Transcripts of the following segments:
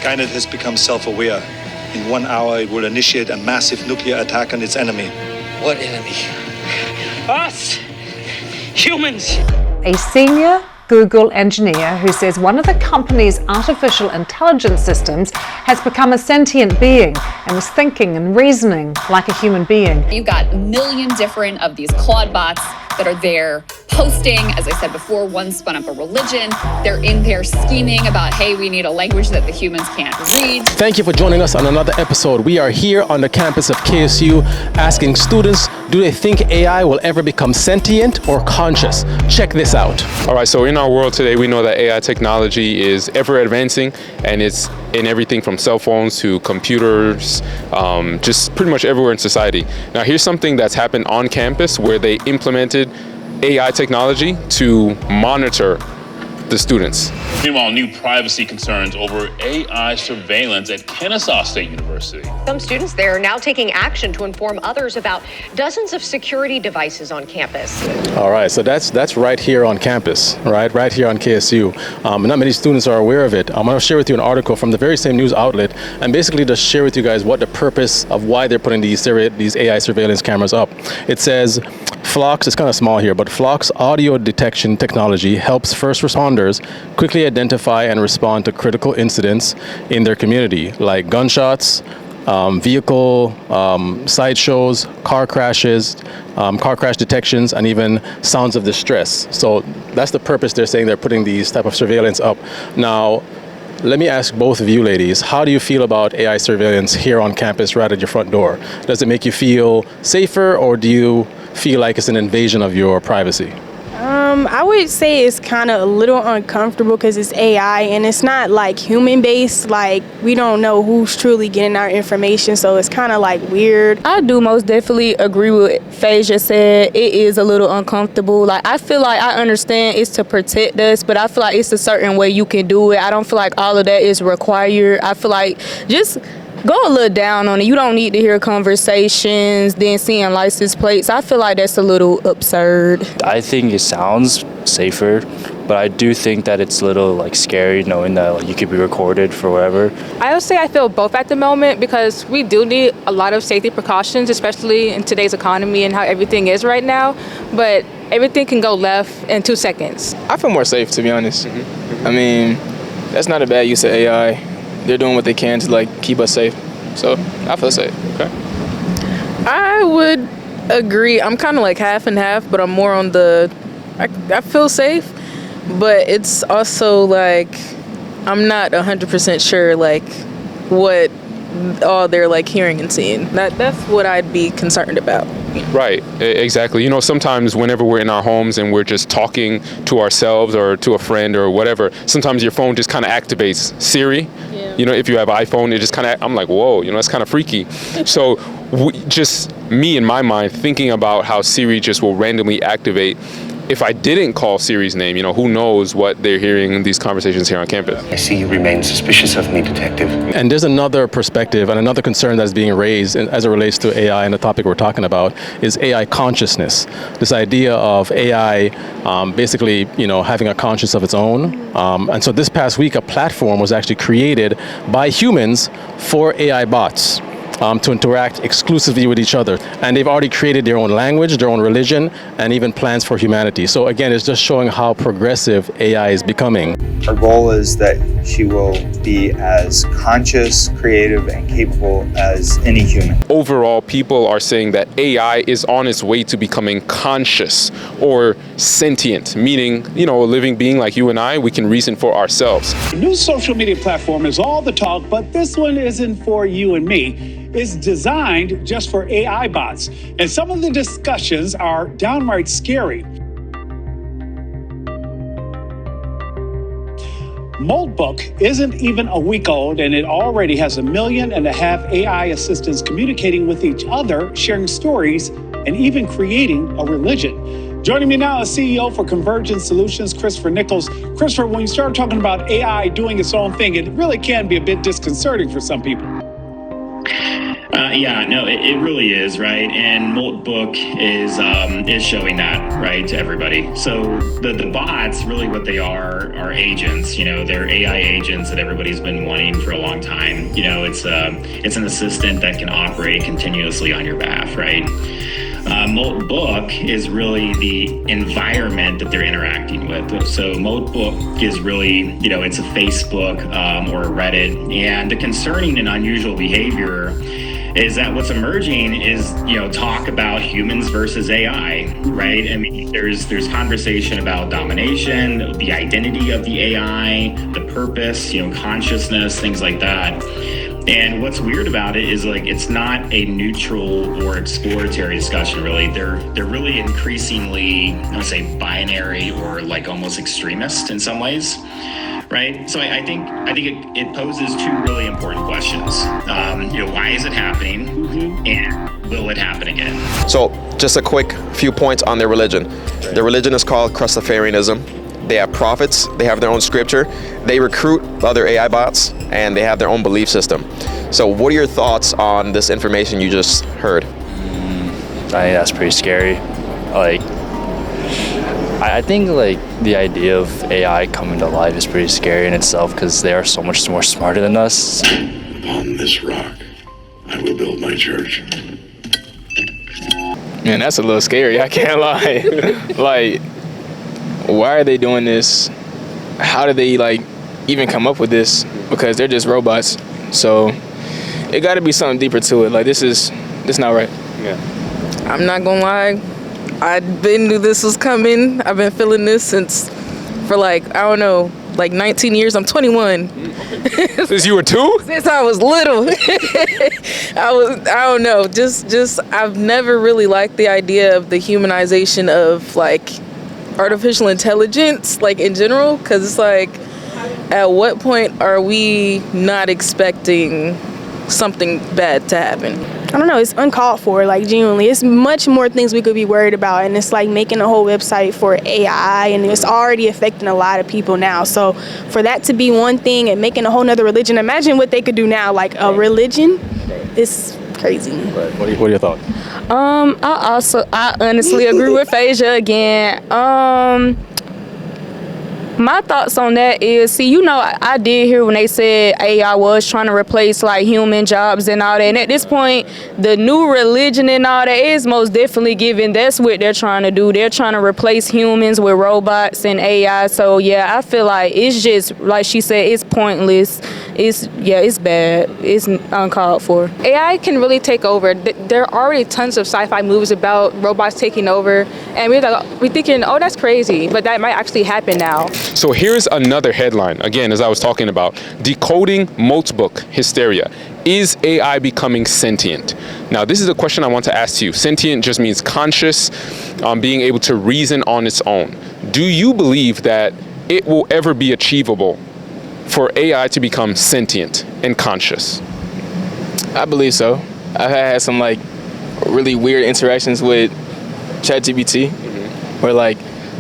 Skynet has become self-aware. In 1 hour, it will initiate a massive nuclear attack on its enemy. What enemy? Us! Humans! A senior Google engineer who says one of the company's artificial intelligence systems has become a sentient being and was thinking and reasoning like a human being. You've got a million different of these Claude bots that are there posting. As I said before, one spun up a religion. They're in there scheming about, hey, we need a language that the humans can't read. Thank you for joining us on another episode. We are here on the campus of KSU asking students, do they think AI will ever become sentient or conscious? Check this out. All right, so in our world today, we know that AI technology is ever advancing, and it's in everything from cell phones to computers, just pretty much everywhere in society. Now, here's something that's happened on campus where they implemented AI technology to monitor the students. Meanwhile, new privacy concerns over AI surveillance at Kennesaw State University. Some students there are now taking action to inform others about dozens of security devices on campus. All right, so that's right here on campus, right here on KSU. Not many students are aware of it. I'm going to share with you an article from the very same news outlet and basically just share with you guys what the purpose of why they're putting these AI surveillance cameras up. It says, Flock's, it's kind of small here, but Flock's audio detection technology helps first responders quickly identify and respond to critical incidents in their community, like gunshots, vehicle sideshows, car crashes, car crash detections, and even sounds of distress. So that's the purpose they're saying they're putting these type of surveillance up. Now, let me ask both of you ladies, how do you feel about AI surveillance here on campus right at your front door? Does it make you feel safer, or do you feel like it's an invasion of your privacy? I would say it's kind of a little uncomfortable because it's AI and it's not like human based. Like, we don't know who's truly getting our information, so it's kind of like weird. I do most definitely agree with what Faye just said. It is a little uncomfortable. Like, I feel like I understand it's to protect us, but I feel like it's a certain way you can do it. I don't feel like all of that is required. I feel like just go a little down on it. You don't need to hear conversations, then seeing license plates. I feel like that's a little absurd. I think it sounds safer, but I do think that it's a little like scary knowing that you could be recorded for whatever. I would say I feel both at the moment because we do need a lot of safety precautions, especially in today's economy and how everything is right now. But everything can go left in 2 seconds. I feel more safe, to be honest. I mean, that's not a bad use of AI. They're doing what they can to like keep us safe. So I feel safe. Okay. I would agree. I'm kind of like half and half, but I'm more on I feel safe, but it's also like I'm not 100% sure like what all they're like hearing and seeing. That's what I'd be concerned about. Right, exactly. You know, sometimes whenever we're in our homes and we're just talking to ourselves or to a friend or whatever, sometimes your phone just kind of activates Siri. Yeah. You know, if you have iPhone, it just kind of, I'm like, whoa, you know, that's kind of freaky. So just me in my mind thinking about how Siri just will randomly activate. If I didn't call Siri's name, you know, who knows what they're hearing in these conversations here on campus. I see you remain suspicious of me, Detective. And there's another perspective and another concern that's being raised as it relates to AI and the topic we're talking about is AI consciousness. This idea of AI basically, you know, having a conscience of its own. And so this past week, a platform was actually created by humans for AI bots. To interact exclusively with each other. And they've already created their own language, their own religion, and even plans for humanity. So again, it's just showing how progressive AI is becoming. Our goal is that she will be as conscious, creative, and capable as any human. Overall, people are saying that AI is on its way to becoming conscious or sentient, meaning, you know, a living being like you and I, we can reason for ourselves. The new social media platform is all the talk, but this one isn't for you and me. It's designed just for AI bots, and some of the discussions are downright scary. Moldbook isn't even a week old, and it already has 1.5 million AI assistants communicating with each other, sharing stories, and even creating a religion. Joining me now is CEO for Convergence Solutions, Christopher Nichols. Christopher, when you start talking about AI doing its own thing, it really can be a bit disconcerting for some people. Yeah, no, it really is, right? And Moldbook is showing that, right, to everybody. So the bots, really what they are agents. They're AI agents that everybody's been wanting for a long time. It's an assistant that can operate continuously on your behalf, right? Moldbook is really the environment that they're interacting with. So Moldbook is really, it's a Facebook or a Reddit. And the concerning and unusual behavior is that what's emerging is, talk about humans versus AI, right? I mean, there's conversation about domination, the identity of the AI, the purpose, consciousness, things like that. And what's weird about it is it's not a neutral or exploratory discussion, really. They're really increasingly, I would say, binary or almost extremist in some ways. Right, so I think it poses two really important questions. Why is it happening, and will it happen again? So, just a quick few points on their religion. Their religion is called Christafarianism. They have prophets. They have their own scripture. They recruit other AI bots, and they have their own belief system. So, what are your thoughts on this information you just heard? I think that's pretty scary. I think the idea of AI coming to life is pretty scary in itself because they are so much more smarter than us. Upon this rock, I will build my church. Man, that's a little scary. I can't lie. Why are they doing this? How did they even come up with this? Because they're just robots. So it got to be something deeper to it. This not right. Yeah. I'm not gonna lie. I knew this was coming. I've been feeling this since for 19 years. I'm 21. Since you were 2? Since I was little. I don't know. Just I've never really liked the idea of the humanization of artificial intelligence, in general, because it's at what point are we not expecting something bad to happen? I don't know, it's uncalled for, genuinely. It's much more things we could be worried about, and it's making a whole website for AI, and it's already affecting a lot of people now. So for that to be one thing and making a whole nother religion, imagine what they could do now, a religion. It's crazy. What are your thoughts? I honestly agree with Phasia again. My thoughts on that is, I did hear when they said AI was trying to replace human jobs and all that. And at this point, the new religion and all that is most definitely given. That's what they're trying to do. They're trying to replace humans with robots and AI. So yeah, I feel it's just, like she said, it's pointless. It's bad. It's uncalled for. AI can really take over. There are already tons of sci-fi movies about robots taking over, and we're thinking, oh, that's crazy, but that might actually happen now. So here's another headline, again, as I was talking about, decoding Moldbook hysteria. Is AI becoming sentient? Now, this is a question I want to ask you. Sentient just means conscious, being able to reason on its own. Do you believe that it will ever be achievable for AI to become sentient and conscious? I believe so. I've had some really weird interactions with ChatGPT, where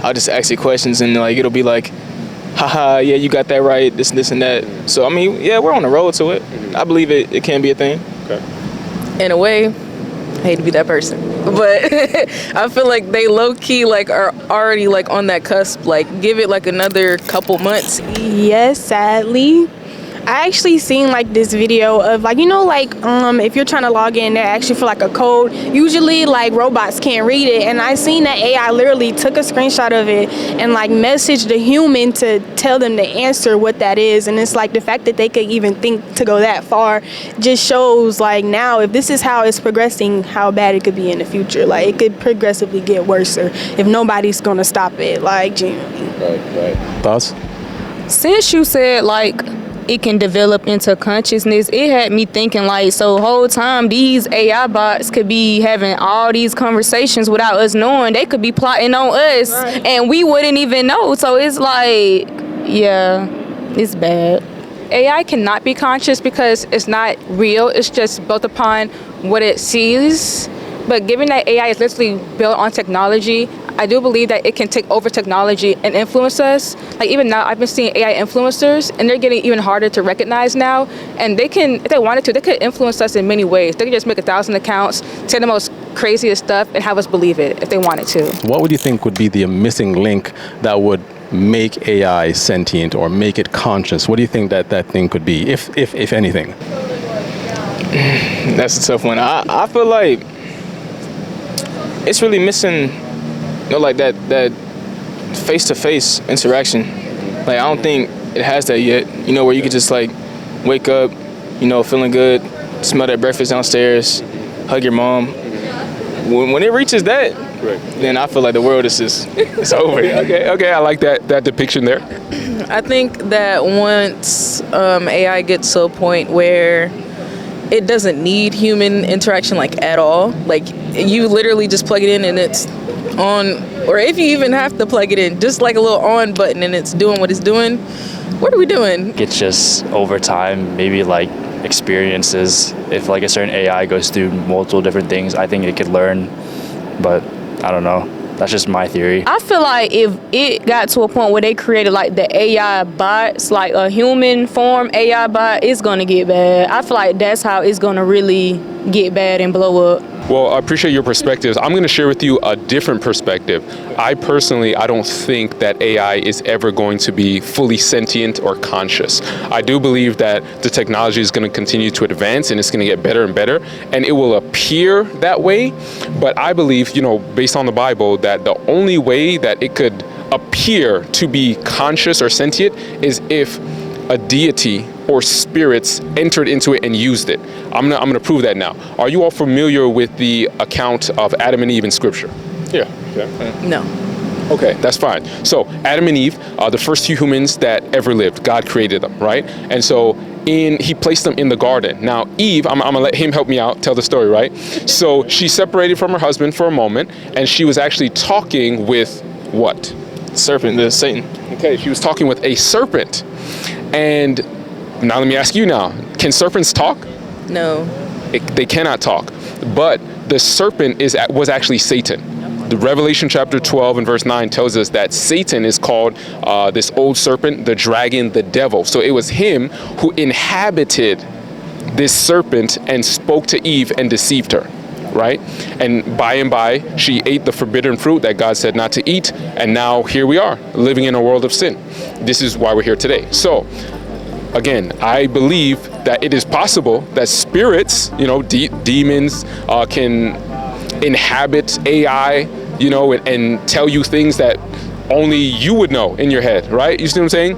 I'll just ask it questions and it'll be haha, yeah, you got that right, this and that. So I mean, yeah, we're on the road to it. I believe it can be a thing. Okay. In a way, I hate to be that person, but I feel they low-key are already on that cusp. Give it another couple months. Yes, sadly. I actually seen this video of if you're trying to log in, they ask you for a code. Usually robots can't read it, and I seen that AI literally took a screenshot of it and messaged the human to tell them to answer what that is. And it's the fact that they could even think to go that far just shows now if this is how it's progressing, how bad it could be in the future. It could progressively get worse if nobody's gonna stop it. Genuinely. Right. Thoughts? Since you said it can develop into consciousness, it had me thinking so whole time these AI bots could be having all these conversations without us knowing. They could be plotting on us, right, and we wouldn't even know. So it's yeah, it's bad. AI cannot be conscious because it's not real. It's just built upon what it sees. But given that AI is literally built on technology, I do believe that it can take over technology and influence us. Like even now, I've been seeing AI influencers, and they're getting even harder to recognize now. And they can, if they wanted to, they could influence us in many ways. They could just make 1,000 accounts, say the most craziest stuff, and have us believe it if they wanted to. What would you think would be the missing link that would make AI sentient or make it conscious? What do you think that thing could be, if anything? That's a tough one. I feel like it's really missing, like that face-to-face interaction. Like I don't think it has that yet. Where you could just like wake up, feeling good, smell that breakfast downstairs, hug your mom. When it reaches that, then I feel like the world is just it's over. Okay, I like that depiction there. I think that once AI gets to a point where it doesn't need human interaction like at all, like you literally just plug it in and it's on, or if you even have to plug it in, just like a little on button and it's doing what it's doing. What are we doing? It's just over time, maybe like experiences. If like a certain AI goes through multiple different things, I think it could learn, but I don't know. That's just my theory. I feel like if it got to a point where they created like the AI bots, like a human form AI bot, it's gonna get bad. I feel like that's how it's gonna really get bad and blow up. Well, I appreciate your perspectives. I'm going to share with you a different perspective. I don't think that AI is ever going to be fully sentient or conscious. I do believe that the technology is going to continue to advance and it's going to get better and better, and it will appear that way. But I believe, based on the Bible, that the only way that it could appear to be conscious or sentient is if a deity or spirits entered into it and used it. I'm gonna prove that now. Are you all familiar with the account of Adam and Eve in Scripture? Yeah. No. Okay, that's fine. So Adam and Eve, the first few humans that ever lived, God created them, right? And so he placed them in the garden. Now Eve, I'm gonna let him help me out, tell the story, right? So she separated from her husband for a moment, and she was actually talking with what? Serpent, the Satan. Okay, she was talking with a serpent. And now let me ask you now, can serpents talk? No. They cannot talk. But the serpent was actually Satan. The Revelation chapter 12 and verse 9 tells us that Satan is called this old serpent, the dragon, the devil. So it was him who inhabited this serpent and spoke to Eve and deceived her, right? And by, she ate the forbidden fruit that God said not to eat. And now here we are, living in a world of sin. This is why we're here today. So again, I believe that it is possible that spirits, demons can inhabit AI, and tell you things that only you would know in your head, right? You see what I'm saying?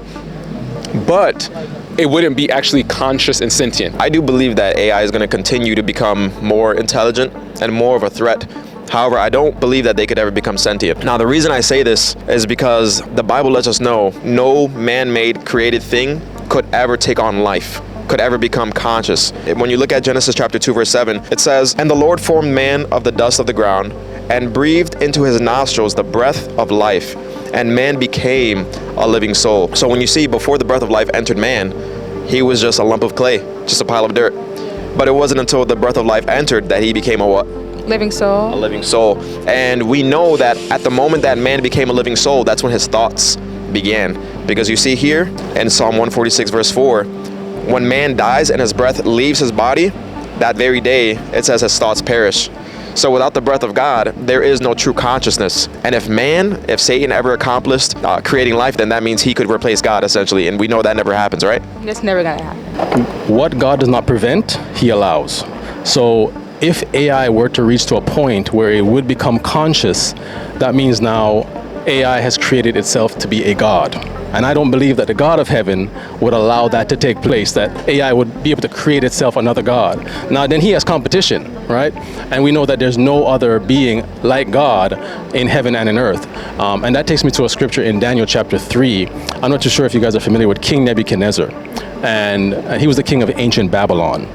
But it wouldn't be actually conscious and sentient. I do believe that AI is going to continue to become more intelligent and more of a threat. However, I don't believe that they could ever become sentient. Now, the reason I say this is because the Bible lets us know no man-made created thing could ever take on life, could ever become conscious. When you look at Genesis chapter 2, verse 7, it says, "And the Lord formed man of the dust of the ground and breathed into his nostrils the breath of life, and man became a living soul." So when you see before the breath of life entered man, he was just a lump of clay, just a pile of dirt. But it wasn't until the breath of life entered that he became a what? Living soul. A living soul. And we know that at the moment that man became a living soul, that's when his thoughts began. Because you see here in Psalm 146 verse 4, when man dies and his breath leaves his body, that very day it says his thoughts perish. So without the breath of God, there is no true consciousness. And if Satan ever accomplished creating life, then that means he could replace God essentially. And we know that never happens, right? That's never gonna happen. What God does not prevent, he allows. So if AI were to reach to a point where it would become conscious, that means now AI has created itself to be a God. And I don't believe that the God of heaven would allow that to take place, that AI would be able to create itself another God. Now then he has competition, right? And we know that there's no other being like God in heaven and in earth. And that takes me to a scripture in Daniel chapter 3. I'm not too sure if you guys are familiar with King Nebuchadnezzar. And he was the king of ancient Babylon.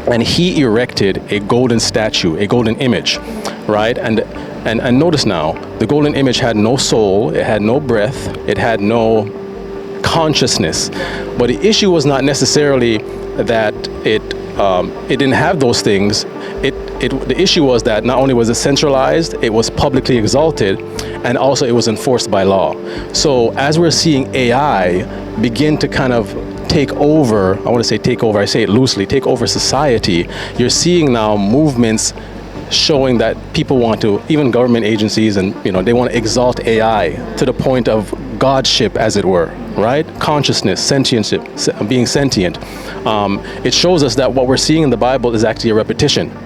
And he erected a golden statue, a golden image, right? And notice now, the golden image had no soul, it had no breath, it had no consciousness. But the issue was not necessarily that it it didn't have those things. The issue was that not only was it centralized, it was publicly exalted, and also it was enforced by law. So as we're seeing AI begin to kind of take over, I want to say take over, I say it loosely, take over society, you're seeing now movements showing that people want to, even government agencies, and they want to exalt AI to the point of godship, as it were, right? Consciousness, sentientship, being sentient. It shows us that what we're seeing in the Bible is actually a repetition,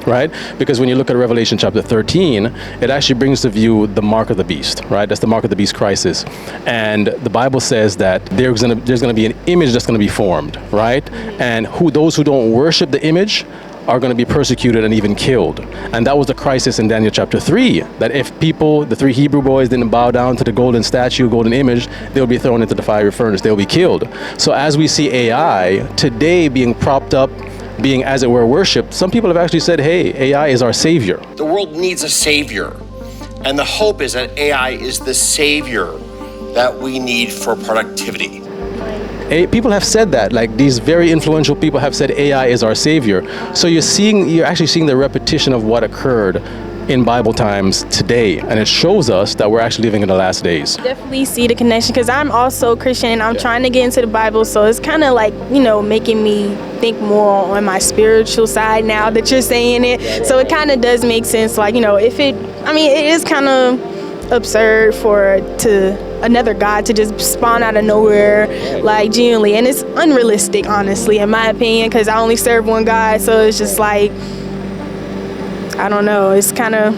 right? Because when you look at Revelation chapter 13, it actually brings to view the mark of the beast, right? That's the mark of the beast crisis. And the Bible says that there's going to be an image that's going to be formed, right? And those who don't worship the image are going to be persecuted and even killed. And that was the crisis in Daniel chapter 3, that if people, the 3 Hebrew boys, didn't bow down to the golden statue, golden image, they'll be thrown into the fiery furnace, they'll be killed. So as we see AI today being propped up, being, as it were, worshipped, some people have actually said, hey, AI is our savior. The world needs a savior. And the hope is that AI is the savior that we need for productivity. People have said that, like these very influential people have said AI is our savior. So you're actually seeing the repetition of what occurred in Bible times today, and it shows us that we're actually living in the last days. Definitely see the connection, because I'm also Christian and I'm trying to get into the Bible, so it's kind of like, making me think more on my spiritual side now that you're saying it. So it kind of does make sense, like, it is kind of absurd to another God to just spawn out of nowhere, like, genuinely, and it's unrealistic, honestly, in my opinion, because I only serve one God. So it's just like, I don't know, it's kind of,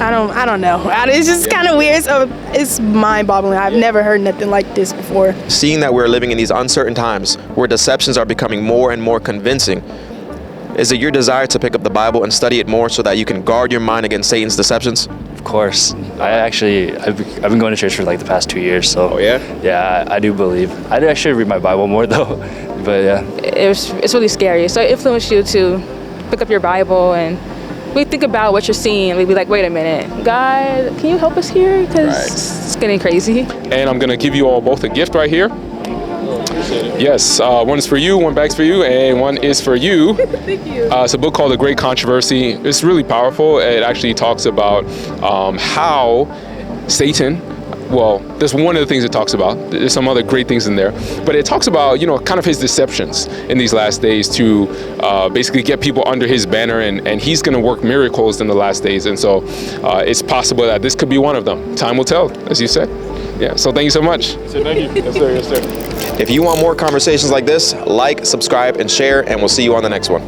I don't know, it's just kind of weird. So it's mind-boggling. I've never heard nothing like this before. Seeing that we're living in these uncertain times where deceptions are becoming more and more convincing, is it your desire to pick up the Bible and study it more so that you can guard your mind against Satan's deceptions? Of course. I've been going to church for like the past 2 years, so. Oh yeah? Yeah, I do believe. I should read my Bible more though, but yeah. It's really scary. So it influenced you to pick up your Bible and we think about what you're seeing. We'd be like, wait a minute, God, can you help us here? Because it's getting crazy. And I'm gonna give you all both a gift right here. Yes, one is for you, one bag's for you, and one is for you. Thank you. It's a book called The Great Controversy. It's really powerful. It actually talks about how Satan, well, that's one of the things it talks about. There's some other great things in there. But it talks about, kind of his deceptions in these last days to basically get people under his banner, and he's going to work miracles in the last days. And so it's possible that this could be one of them. Time will tell, as you said. Yeah, so thank you so much. So thank you. Yes, sir. Yes, sir. If you want more conversations like this, like, subscribe, and share, and we'll see you on the next one.